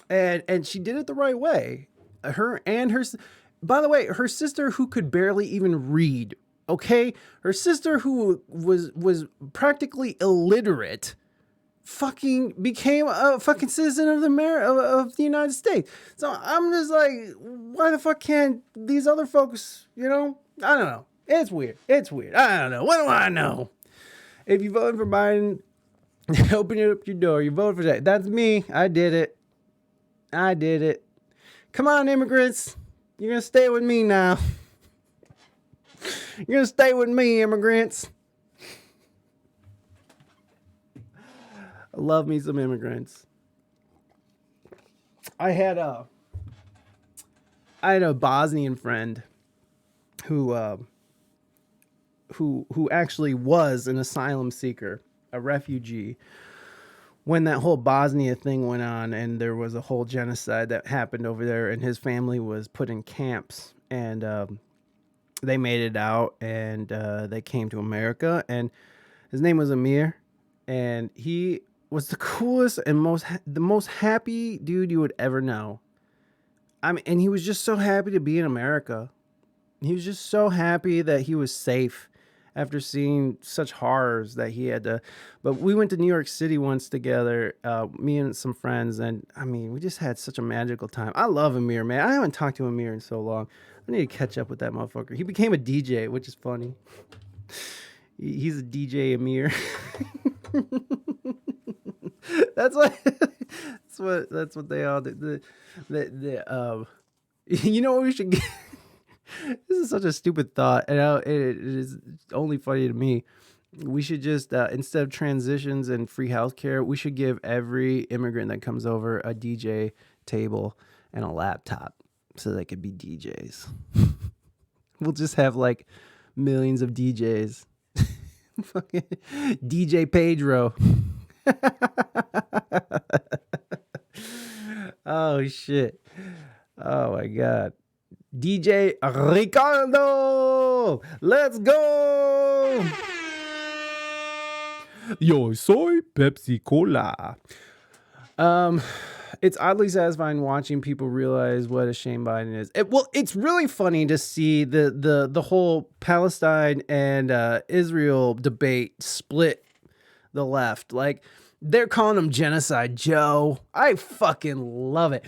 And she did it the right way. By the way, her sister who could barely even read, okay? Her sister who was practically illiterate fucking became a fucking citizen of the United States. So I'm just like, why the fuck can't these other folks, I don't know. It's weird. I don't know. What do I know? If you voted for Biden, open up your door. You voted for that. That's me. I did it. Come on, immigrants. You're going to stay with me now. You're going to stay with me, immigrants. I love me some immigrants. I had a Bosnian friend who actually was an asylum seeker, a refugee, when that whole Bosnia thing went on and there was a whole genocide that happened over there, and his family was put in camps, and they made it out, and they came to America, and his name was Amir, and he was the coolest and the most happy dude you would ever know. I mean, and he was just so happy to be in America. He was just so happy that he was safe after seeing such horrors that he had to. But we went to New York City once together, me and some friends, and I mean, we just had such a magical time. I love Amir, man. I haven't talked to Amir in so long. I need to catch up with that motherfucker. He became a DJ, which is funny. He's a DJ, Amir. That's what they all do. You know what we should get? This is such a stupid thought, and it is only funny to me. We should just instead of transitions and free healthcare, we should give every immigrant that comes over a DJ table and a laptop so they could be DJs. We'll just have like millions of DJs. Fucking DJ Pedro. Oh shit. Oh my god. DJ Ricardo, let's go. Yo soy Pepsi Cola. It's oddly satisfying watching people realize what a shame Biden is. It's really funny to see the whole Palestine and Israel debate split the left. Like, they're calling him genocide, Joe. I fucking love it.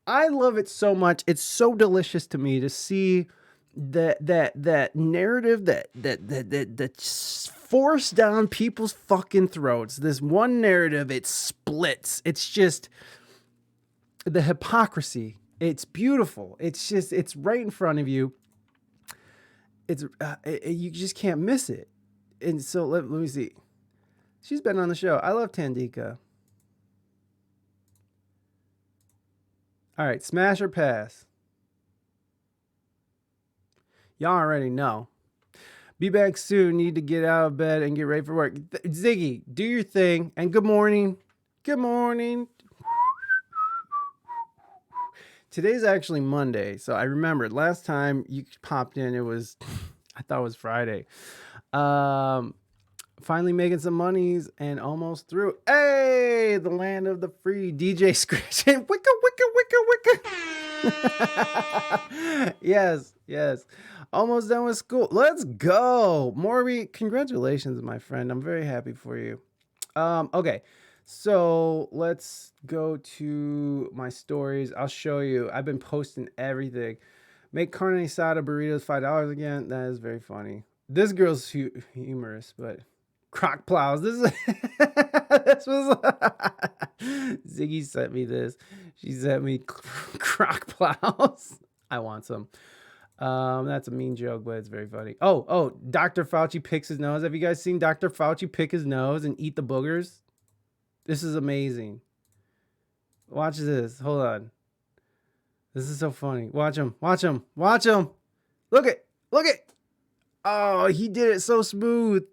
I love it so much. It's so delicious to me to see that narrative that's forced down people's fucking throats. This one narrative, it splits. It's just the hypocrisy. It's beautiful. It's just, it's right in front of you. It's you just can't miss it. And so let me see. She's been on the show. I love Tandika. All right, smash or pass? Y'all already know. Be back soon. Need to get out of bed and get ready for work. Ziggy, do your thing. And good morning. Good morning. Today's actually Monday, so I remembered last time you popped in. I thought it was Friday. Finally making some monies and almost through. Hey, the land of the free. DJ scratching. Wicka, wicka, wicka, wicka. Yes, yes. Almost done with school. Let's go. Morby, congratulations, my friend. I'm very happy for you. Okay. So let's go to my stories. I'll show you. I've been posting everything. Make carne asada burritos $5 again. That is very funny. This girl's humorous, but crock plows. This was Ziggy sent me this. She sent me crock plows. I want some. That's a mean joke, but it's very funny. Oh, Dr. Fauci picks his nose. Have you guys seen Dr. Fauci pick his nose and eat the boogers? This is amazing. Watch this. Hold on. This is so funny. Watch him. Watch him. Watch him. Look it. Oh, he did it so smooth.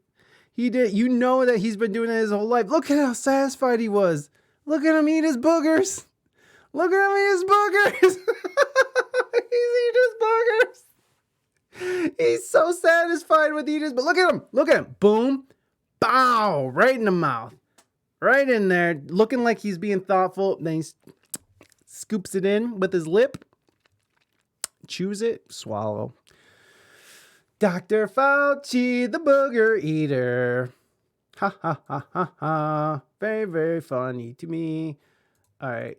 He did. You know that he's been doing it his whole life. Look at how satisfied he was. Look at him eat his boogers. Look at him eat his boogers. He's eating his boogers. He's so satisfied with eating his. But look at him. Look at him. Boom. Bow. Right in the mouth. Right in there. Looking like he's being thoughtful. Then he scoops it in with his lip. Chews it. Swallow. Dr. Fauci, the booger eater. Ha ha ha ha ha. Very, very funny to me. All right.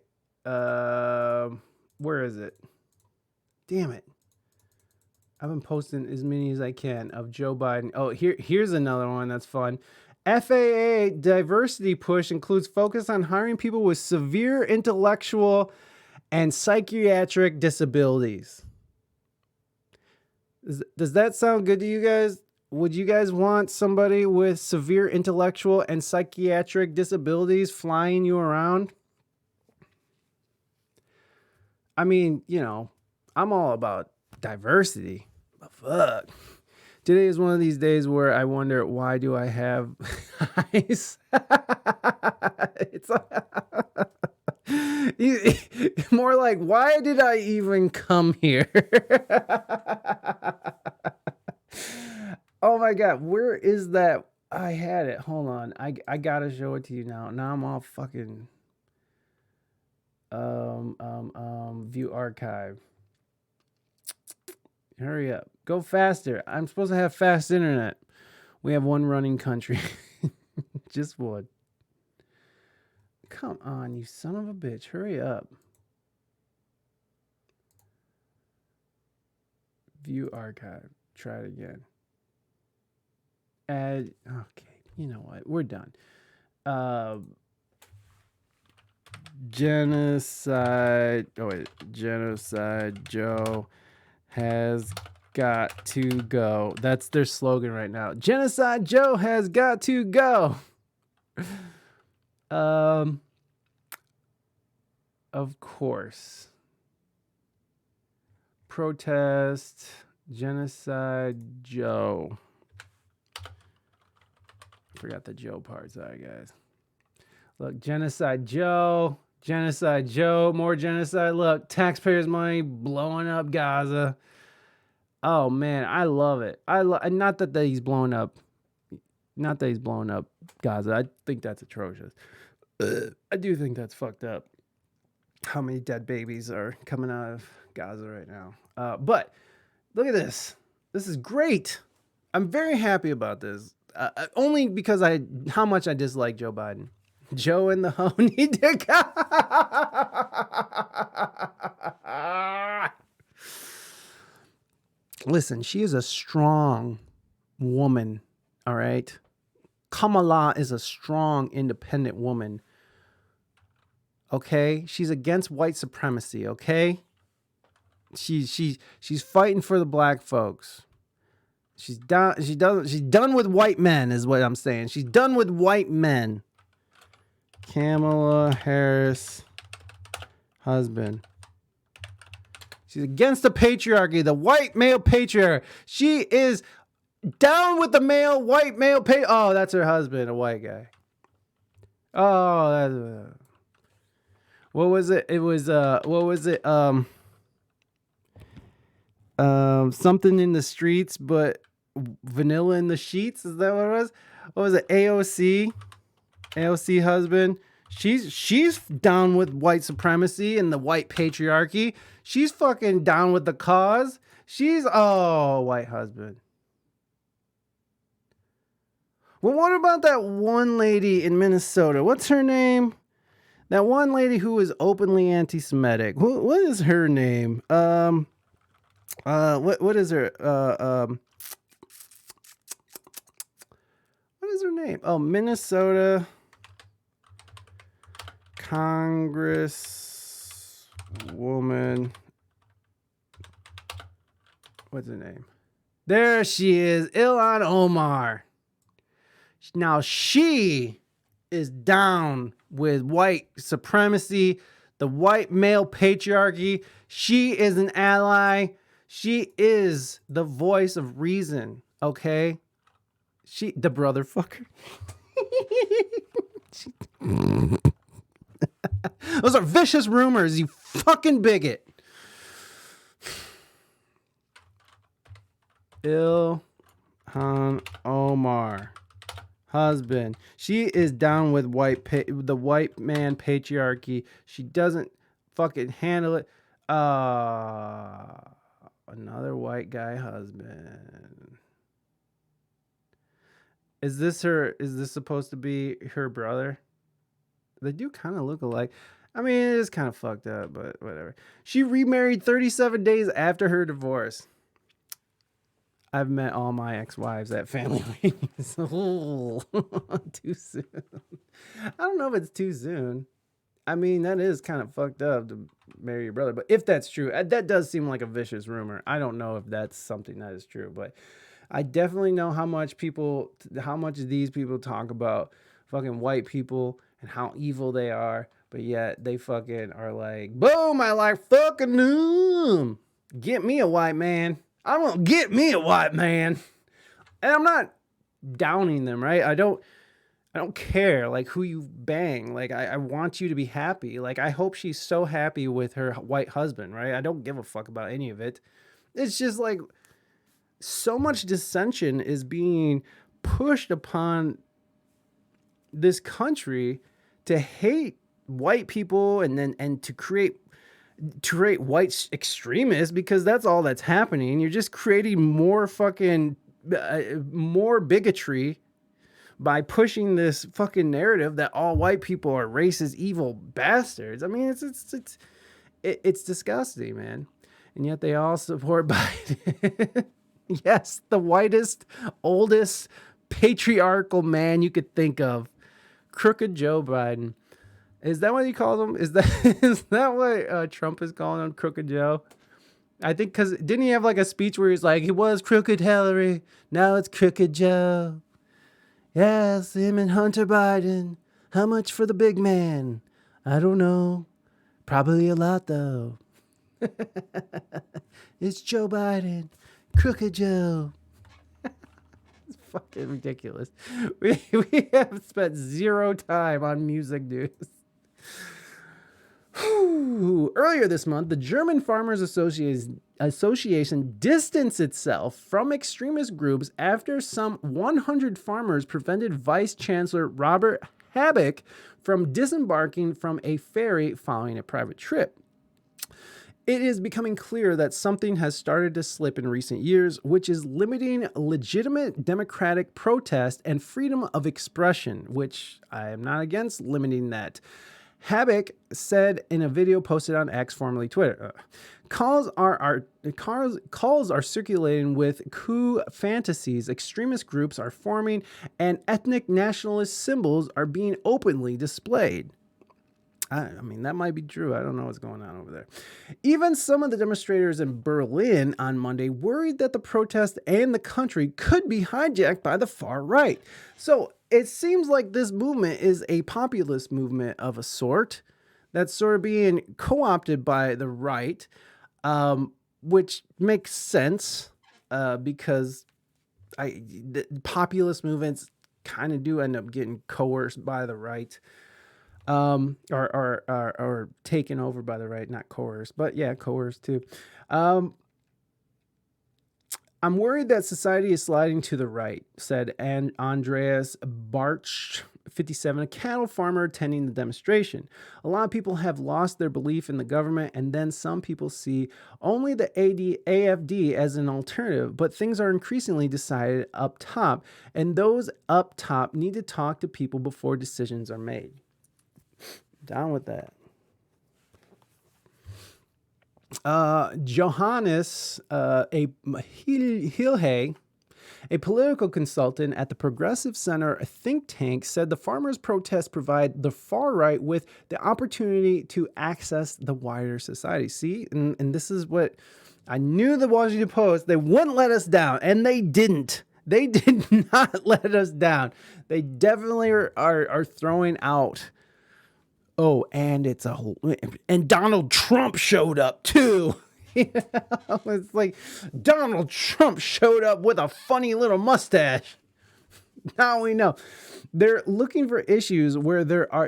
Where is it? Damn it. I've been posting as many as I can of Joe Biden. Oh, here's another one that's fun. FAA diversity push includes focus on hiring people with severe intellectual and psychiatric disabilities. Does that sound good to you guys? Would you guys want somebody with severe intellectual and psychiatric disabilities flying you around? I mean, you know, I'm all about diversity, but fuck. Today is one of these days where I wonder, why do I have eyes? It's more like, why did I even come here? Oh my God, where is that? I had it. Hold on. I gotta show it to you now. Now I'm all fucking view archive. Hurry up. Go faster. I'm supposed to have fast internet. We have one running country. Just one. Come on, you son of a bitch. Hurry up. View archive. Try it again. Add. Okay. You know what? We're done. Genocide. Oh, wait. Genocide Joe has got to go. That's their slogan right now. Genocide Joe has got to go. Of course. Protest Genocide Joe. Forgot the Joe part. Sorry, guys. Look, Genocide Joe. Genocide Joe. More genocide. Look, taxpayers' money blowing up Gaza. Oh, man. I love it. Not that he's blowing up. Not that he's blowing up Gaza. I think that's atrocious. I do think that's fucked up. How many dead babies are coming out of Gaza right now? But look at this. This is great. I'm very happy about this. Only because how much I dislike Joe Biden. Joe and the hoe need to go. Listen, she is a strong woman. All right. Kamala is a strong, independent woman. Okay, she's against white supremacy. Okay, she's fighting for the black folks. She's done. She's done with white men, is what I'm saying. She's done with white men. Kamala Harris, husband. She's against the patriarchy, the white male patriarchy. She is down with the white male Oh, that's her husband, a white guy. Oh, that's. What was it? It was what was it? Something in the streets, but vanilla in the sheets. Is that what it was? what was it? AOC husband. She's down with white supremacy and the white patriarchy. She's fucking down with the cause. She's white husband. Well, what about that one lady in Minnesota? What's her name? That one lady who is openly anti-Semitic. What is her name? What is her? What is her name? Oh, Minnesota Congresswoman. What's her name? There she is, Ilhan Omar. Now she is down with white supremacy, the white male patriarchy. She is an ally. She is the voice of reason, okay? The brother fucker. Those are vicious rumors, you fucking bigot. Ilhan Omar, husband. She is down with the white man patriarchy. She doesn't fucking handle it. Another white guy husband. Is this supposed to be her brother? They do kind of look alike. I mean, it is kind of fucked up, but whatever. She remarried 37 days after her divorce. I've met all my ex-wives at family reunions. Too soon. I don't know if it's too soon. I mean, that is kind of fucked up to marry your brother. But if that's true, that does seem like a vicious rumor. I don't know if that's something that is true. But I definitely know how much these people talk about fucking white people and how evil they are. But yet they fucking are like, boom, I like fucking them. Get me a white man. I'm gonna get me a white man. And I'm not downing them, right? I don't care like who you bang. Like I want you to be happy. Like I hope she's so happy with her white husband, right? I don't give a fuck about any of it. It's just like so much dissension is being pushed upon this country to hate white people and to create white extremists, because that's all that's happening. You're just creating more fucking more bigotry by pushing this fucking narrative that all white people are racist, evil bastards. I mean, it's disgusting, man. And yet they all support Biden. Yes, the whitest, oldest, patriarchal man you could think of, crooked Joe Biden. Is that what he calls him? Is that what Trump is calling him, Crooked Joe? I think because didn't he have like a speech where he's like, he was Crooked Hillary, now it's Crooked Joe. Yes, him and Hunter Biden. How much for the big man? I don't know. Probably a lot though. It's Joe Biden, Crooked Joe. It's fucking ridiculous. We have spent zero time on music news. Earlier this month, the German Farmers Association distanced itself from extremist groups after some 100 farmers prevented Vice Chancellor Robert Habeck from disembarking from a ferry following a private trip. It is becoming clear that something has started to slip in recent years, which is limiting legitimate democratic protest and freedom of expression, which I am not against limiting that. Habeck said in a video posted on X, formerly Twitter, calls are circulating with coup fantasies, extremist groups are forming, and ethnic nationalist symbols are being openly displayed. I mean, that might be true. I don't know what's going on over there. Even some of the demonstrators in Berlin on Monday worried that the protest and the country could be hijacked by the far right. So it seems like this movement is a populist movement of a sort that's sort of being co-opted by the right, which makes sense because the populist movements kind of do end up getting coerced by the right. Or taken over by the right, not coerced, but yeah, coerced too. I'm worried that society is sliding to the right, said Andreas Barch, 57, a cattle farmer attending the demonstration. A lot of people have lost their belief in the government, and then some people see only the AFD as an alternative, but things are increasingly decided up top, and those up top need to talk to people before decisions are made. Down with that. Johannes Hilhe, a political consultant at the Progressive Center think tank, said the farmers' protests provide the far right with the opportunity to access the wider society. See, and this is what I knew. The Washington Post, they wouldn't let us down, and they didn't. They did not let us down. They definitely are throwing out. Oh, and and Donald Trump showed up too. It's like Donald Trump showed up with a funny little mustache. Now we know. They're looking for issues where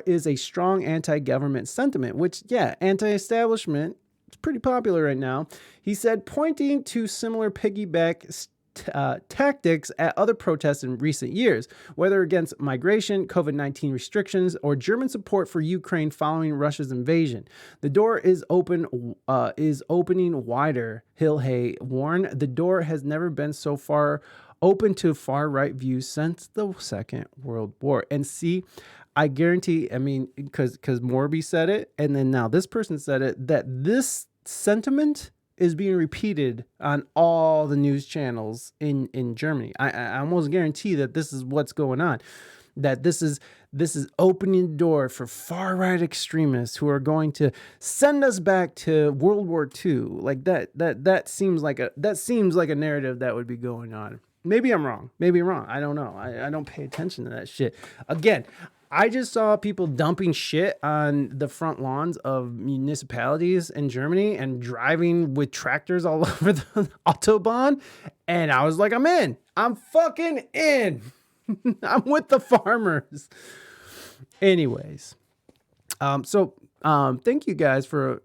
is a strong anti-government sentiment, which, yeah, anti-establishment, it's pretty popular right now. He said, pointing to similar piggyback tactics at other protests in recent years, whether against migration, COVID-19 restrictions, or German support for Ukraine following Russia's invasion. The door is opening wider, Hilhe warned. The door has never been so far open to far-right views since the Second World War. And see, I guarantee, I mean, because Morby said it, and then now this person said it, that this sentiment is being repeated on all the news channels in Germany. I almost guarantee that this is what's going on, that this is opening the door for far-right extremists who are going to send us back to World War II. Like that seems like a narrative that would be going on. Maybe I'm wrong. I don't know. I don't pay attention to that shit. Again, I just saw people dumping shit on the front lawns of municipalities in Germany and driving with tractors all over the Autobahn. And I was like, I'm in. I'm fucking in. I'm with the farmers. Anyways. Thank you guys for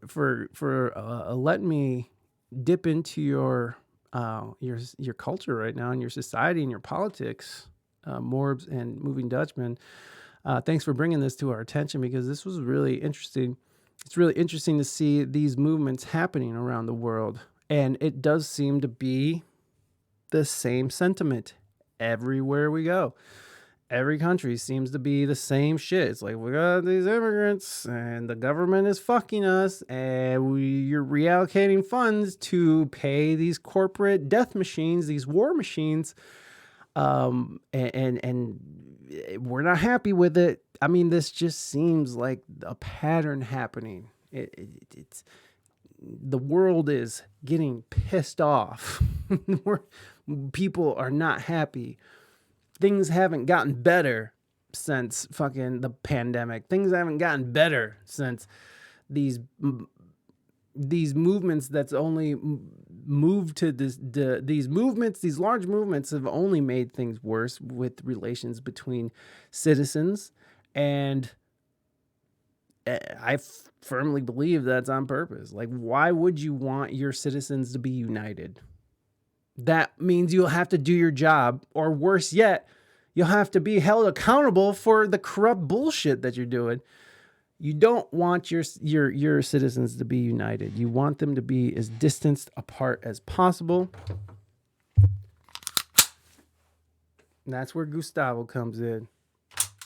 letting me dip into your culture right now and your society and your politics, Morbs and Moving Dutchman. Thanks for bringing this to our attention, because this was really interesting. It's really interesting to see these movements happening around the world. And it does seem to be the same sentiment everywhere we go. Every country seems to be the same shit. It's like, we got these immigrants and the government is fucking us, and you're reallocating funds to pay these corporate death machines, these war machines. And we're not happy with it. I mean, this just seems like a pattern happening. It's the world is getting pissed off. People are not happy. Things haven't gotten better since fucking the pandemic. Things haven't gotten better since these movements that's only moved to these large movements have only made things worse with relations between citizens. And I firmly believe that's on purpose. Like, why would you want your citizens to be united? That means you'll have to do your job, or worse yet, you'll have to be held accountable for the corrupt bullshit that you're doing. You don't want your citizens to be united. You want them to be as distanced apart as possible. And that's where Gustavo comes in.